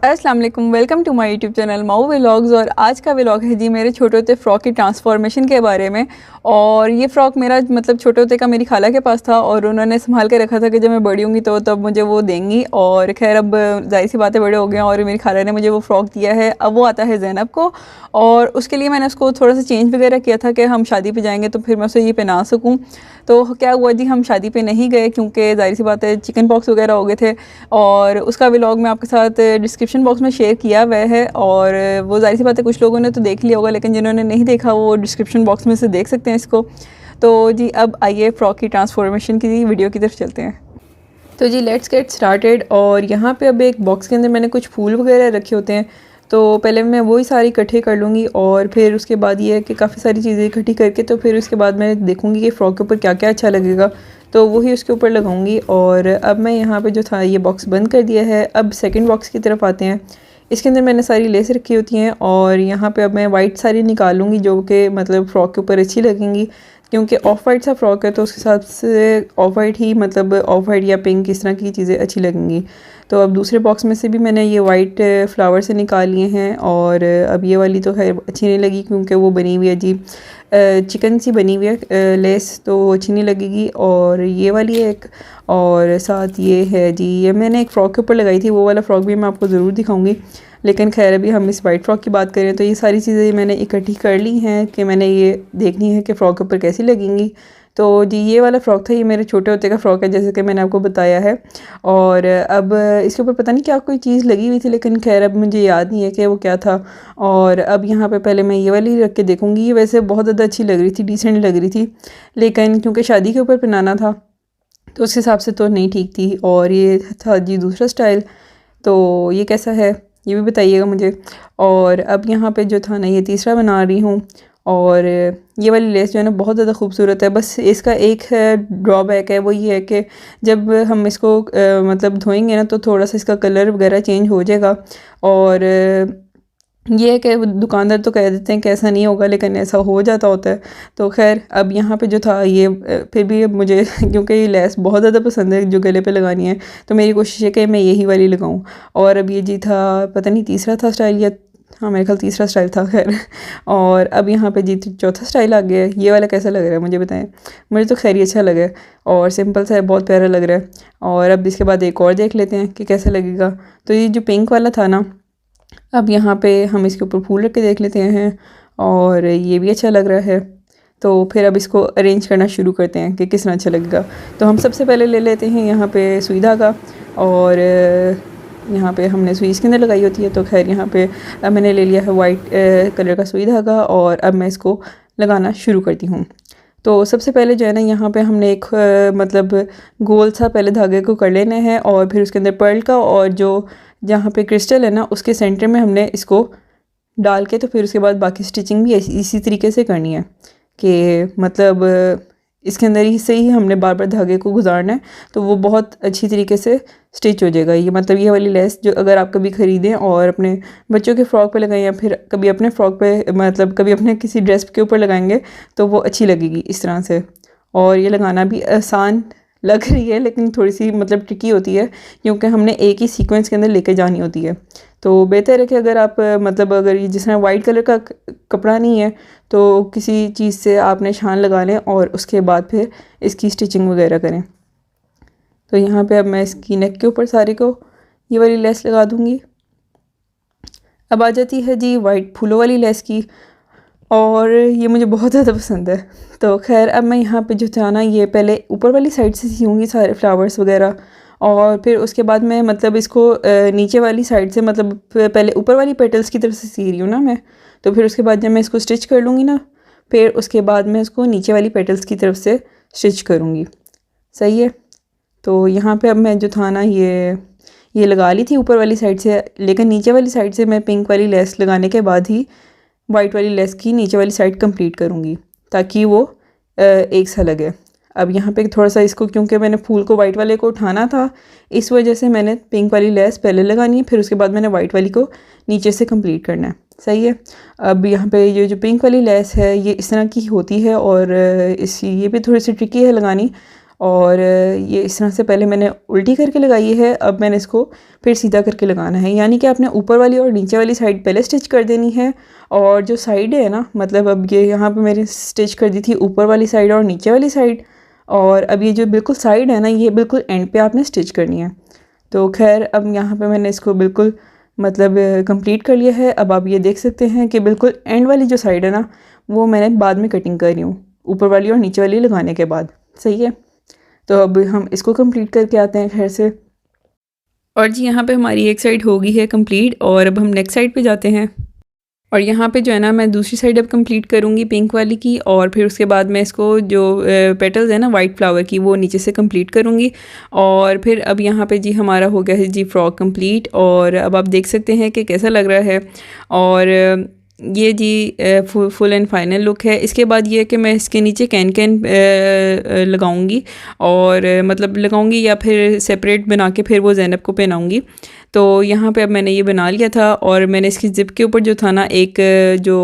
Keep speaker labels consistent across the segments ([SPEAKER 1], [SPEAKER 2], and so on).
[SPEAKER 1] अस्सलाम वालेकुम, welcome to my YouTube channel Mau vlogs. और आज का व्लॉग है जी मेरे छोटे होते फ़्रॉक की ट्रांसफॉर्मेशन के बारे में। और ये फ़्रॉक मेरा मतलब छोटे होते का मेरी खाला के पास था और उन्होंने संभाल के रखा था कि जब मैं बड़ी होंगी तो तब मुझे वो देंगी। और खैर अब जाहिर सी बातें बड़े हो गए हैं और मेरी खाला ने मुझे वो फ़्रॉक दिया है। अब वो आता है ज़ैनब को और उसके लिए मैंने उसको थोड़ा सा चेंज वगैरह किया था कि हम शादी पे जाएंगे तो फिर मैं उसे ये पहना सकूँ। तो क्या हुआ जी, हम शादी पे नहीं गए क्योंकि जाहिर सी बात है चिकन पॉक्स वगैरह हो गए थे। और उसका व्लॉग मैं आपके साथ डिस्क्रिप्शन बॉक्स में शेयर किया हुआ है और वो जाहिर सी बात है कुछ लोगों ने तो देख लिया होगा, लेकिन जिन्होंने नहीं देखा वो डिस्क्रिप्शन बॉक्स में से देख सकते हैं इसको। तो जी अब आइए फ़्रॉक की ट्रांसफॉर्मेशन की वीडियो की तरफ चलते हैं। तो जी लेट्स गेट स्टार्टेड। और यहाँ पे अब एक बॉक्स के अंदर मैंने कुछ फूल वगैरह रखे होते हैं, तो पहले मैं वही सारी इकट्ठे कर लूँगी और फिर उसके बाद ये है कि काफ़ी सारी चीज़ें इकट्ठी करके तो फिर उसके बाद मैं देखूँगी कि फ़्रॉक के ऊपर क्या क्या अच्छा लगेगा, तो वही उसके ऊपर लगाऊंगी। और अब मैं यहाँ पे जो था ये बॉक्स बंद कर दिया है। अब सेकंड बॉक्स की तरफ आते हैं। इसके अंदर मैंने सारी लेस रखी होती हैं और यहाँ पे अब मैं वाइट सारी निकालूंगी जो कि मतलब फ़्रॉक के ऊपर अच्छी लगेंगी, क्योंकि ऑफ वाइट सा फ़्रॉक है तो उसके हिसाब से ऑफ वाइट ही मतलब ऑफ वाइट या पिंक इस तरह की चीज़ें अच्छी लगेंगी। तो अब दूसरे बॉक्स में से भी मैंने ये वाइट फ्लावर से निकाल लिए हैं। और अब ये वाली तो खैर अच्छी नहीं लगी क्योंकि वो बनी हुई है जी चिकन सी बनी हुई है लेस, तो अच्छी नहीं लगेगी। और ये वाली है एक, और साथ ये है जी, ये मैंने एक फ़्रॉक के ऊपर लगाई थी, वो वाला फ़्रॉक भी मैं आपको ज़रूर दिखाऊंगी। लेकिन खैर अभी हम इस वाइट फ़्रॉक की बात करें तो ये सारी चीज़ें मैंने इकट्ठी कर ली हैं कि मैंने ये देखनी है कि फ़्रॉक के ऊपर कैसी लगेंगी। तो जी ये वाला फ़्रॉक था, ये मेरे छोटे होते का फ़्रॉक है जैसे कि मैंने आपको बताया है। और अब इसके ऊपर पता नहीं क्या कोई चीज़ लगी हुई थी, लेकिन खैर अब मुझे याद नहीं है कि वो क्या था। और अब यहाँ पे पहले मैं ये वाली रख के देखूँगी। ये वैसे बहुत ज़्यादा अच्छी लग रही थी, डिसेंट लग रही थी, लेकिन क्योंकि शादी के ऊपर पहनाना था तो उस हिसाब से तो नहीं ठीक थी। और ये था जी दूसरा स्टाइल, तो ये कैसा है ये भी बताइएगा मुझे। और अब यहाँ पे जो था ना ये तीसरा बना रही हूँ। और ये वाली लेस जो है ना बहुत ज़्यादा खूबसूरत है, बस इसका एक है ड्रॉबैक है, वो ये है कि जब हम इसको मतलब धोएंगे ना तो थोड़ा सा इसका कलर वगैरह चेंज हो जाएगा। और ये है कि दुकानदार तो कह देते हैं कि ऐसा नहीं होगा, लेकिन ऐसा हो जाता होता है। तो खैर अब यहाँ पे जो था ये फिर भी अब मुझे क्योंकि ये लेस बहुत ज़्यादा पसंद है जो गले पे लगानी है, तो मेरी कोशिश है कि मैं यही वाली लगाऊँ। और अब ये जी था पता नहीं तीसरा था स्टाइल या, हाँ मेरे ख्याल तीसरा स्टाइल था खैर। और अब यहाँ पे जी चौथा स्टाइल आ गया है। ये वाला कैसा लग रहा है मुझे बताएं। मुझे तो खैर ये अच्छा लगा है और सिंपल सा है, बहुत प्यारा लग रहा है। और अब इसके बाद एक और देख लेते हैं कि कैसा लगेगा। तो ये जो पिंक वाला था ना, अब यहाँ पे हम इसके ऊपर फूल रख के देख लेते हैं और ये भी अच्छा लग रहा है। तो फिर अब इसको अरेंज करना शुरू करते हैं कि किस तरह अच्छा लगेगा। तो हम सबसे पहले ले लेते हैं यहाँ पे सुई धागा। और यहाँ पे हमने सुई इसके अंदर लगाई होती है, तो खैर यहाँ पे अब मैंने ले लिया है वाइट कलर का सुई धागा और अब मैं इसको लगाना शुरू करती हूँ। तो सबसे पहले जो है ना यहाँ पे हमने एक मतलब गोल सा पहले धागे को कर लेना है और फिर उसके अंदर पर्ल का और जो जहाँ पे क्रिस्टल है ना उसके सेंटर में हमने इसको डाल के तो फिर उसके बाद बाकी स्टिचिंग भी इसी तरीके से करनी है कि मतलब इसके अंदर ही से ही हमने बार बार धागे को गुजारना है, तो वो बहुत अच्छी तरीके से स्टिच हो जाएगा। ये मतलब ये वाली लेस जो अगर आप कभी ख़रीदें और अपने बच्चों के फ़्रॉक पे लगाएं या फिर कभी अपने फ़्रॉक पे मतलब कभी अपने किसी ड्रेस के ऊपर लगाएंगे तो वो अच्छी लगेगी इस तरह से। और ये लगाना भी आसान लग रही है लेकिन थोड़ी सी मतलब ट्रिकी होती है क्योंकि हमने एक ही सीक्वेंस के अंदर लेके जानी होती है। तो बेहतर है कि अगर आप मतलब अगर ये जिस तरह वाइट कलर का कपड़ा नहीं है तो किसी चीज़ से आप निशान लगा लें और उसके बाद फिर इसकी स्टिचिंग वगैरह करें। तो यहाँ पे अब मैं इसकी नेक के ऊपर सारे को ये वाली लेस लगा दूँगी। अब आ जाती है जी वाइट फूलों वाली लेस की, और ये मुझे बहुत ज़्यादा पसंद है। तो खैर अब मैं यहाँ पे जो था ना ये पहले ऊपर वाली साइड से सीऊँगी सारे फ्लावर्स वगैरह, और फिर उसके बाद मैं मतलब इसको नीचे वाली साइड से मतलब पहले ऊपर वाली पेटल्स की तरफ से सी रही हूँ ना मैं। तो फिर उसके बाद जब मैं इसको स्टिच कर लूँगी ना फिर उसके बाद मैं इसको नीचे वाली पेटल्स की तरफ से स्टिच करूँगी। सही है। तो यहाँ पे अब मैं जो था ना ये लगा ली थी ऊपर वाली साइड से, लेकिन नीचे वाली साइड से मैं पिंक वाली लेस लगाने के बाद ही वाइट वाली लेस की नीचे वाली साइड कंप्लीट करूँगी ताकि वो एक सा लगे। अब यहाँ पे थोड़ा सा इसको क्योंकि मैंने फूल को वाइट वाले को उठाना था इस वजह से मैंने पिंक वाली लेस पहले लगानी है, फिर उसके बाद मैंने वाइट वाली को नीचे से कंप्लीट करना है। सही है। अब यहाँ पे ये जो पिंक वाली लेस है ये इस तरह की होती है और ये भी थोड़ी सी ट्रिकी है लगानी। और ये इस तरह से पहले मैंने उल्टी करके लगाई है, अब मैंने इसको फिर सीधा करके लगाना है। यानी कि आपने ऊपर वाली और नीचे वाली साइड पहले स्टिच कर देनी है, और जो साइड है ना, मतलब अब ये यहाँ पे मैंने स्टिच कर दी थी ऊपर वाली साइड और नीचे वाली साइड, और अब ये जो बिल्कुल साइड है ना, ये बिल्कुल एंड पे आपने स्टिच करनी है। तो खैर अब यहाँ पे मैंने इसको बिल्कुल मतलब कंप्लीट कर लिया है। अब आप ये देख सकते हैं कि बिल्कुल एंड वाली जो साइड है ना, वो मैंने बाद में कटिंग कर रही हूँ, ऊपर वाली और नीचे वाली लगाने के बाद। सही है, तो अब हम इसको कंप्लीट करके आते हैं खैर से। और जी यहाँ पे हमारी एक साइड हो गई है कंप्लीट, और अब हम नेक्स्ट साइड पे जाते हैं। और यहाँ पे जो है ना, मैं दूसरी साइड अब कंप्लीट करूँगी पिंक वाली की, और फिर उसके बाद मैं इसको जो पेटल्स है ना वाइट फ्लावर की, वो नीचे से कंप्लीट करूँगी। और फिर अब यहाँ पे जी हमारा हो गया है जी फ्रॉक कंप्लीट, और अब आप देख सकते हैं कि कैसा लग रहा है। और ये जी फुल एंड फाइनल लुक है। इसके बाद ये है कि मैं इसके नीचे कैन लगाऊंगी, और मतलब लगाऊंगी या फिर सेपरेट बना के फिर वो ज़ैनब को पहनाऊंगी। तो यहाँ पे अब मैंने ये बना लिया था, और मैंने इसकी ज़िप के ऊपर जो था ना, एक जो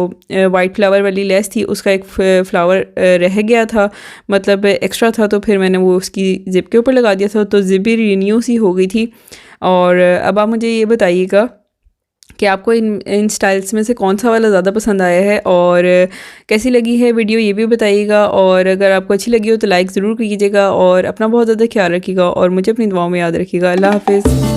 [SPEAKER 1] वाइट फ्लावर वाली लेस थी, उसका एक फ्लावर रह गया था, मतलब एक्स्ट्रा था, तो फिर मैंने वो उसकी ज़िप के ऊपर लगा दिया था, तो ज़िप भी रिन्यू सी हो गई थी। और अब आप मुझे ये बताइएगा कि आपको इन स्टाइल्स में से कौन सा वाला ज़्यादा पसंद आया है, और कैसी लगी है वीडियो ये भी बताइएगा। और अगर आपको अच्छी लगी हो तो लाइक ज़रूर कीजिएगा, और अपना बहुत ज़्यादा ख्याल रखिएगा, और मुझे अपनी दुआओं में याद रखिएगा। अल्लाह हाफ़िज़।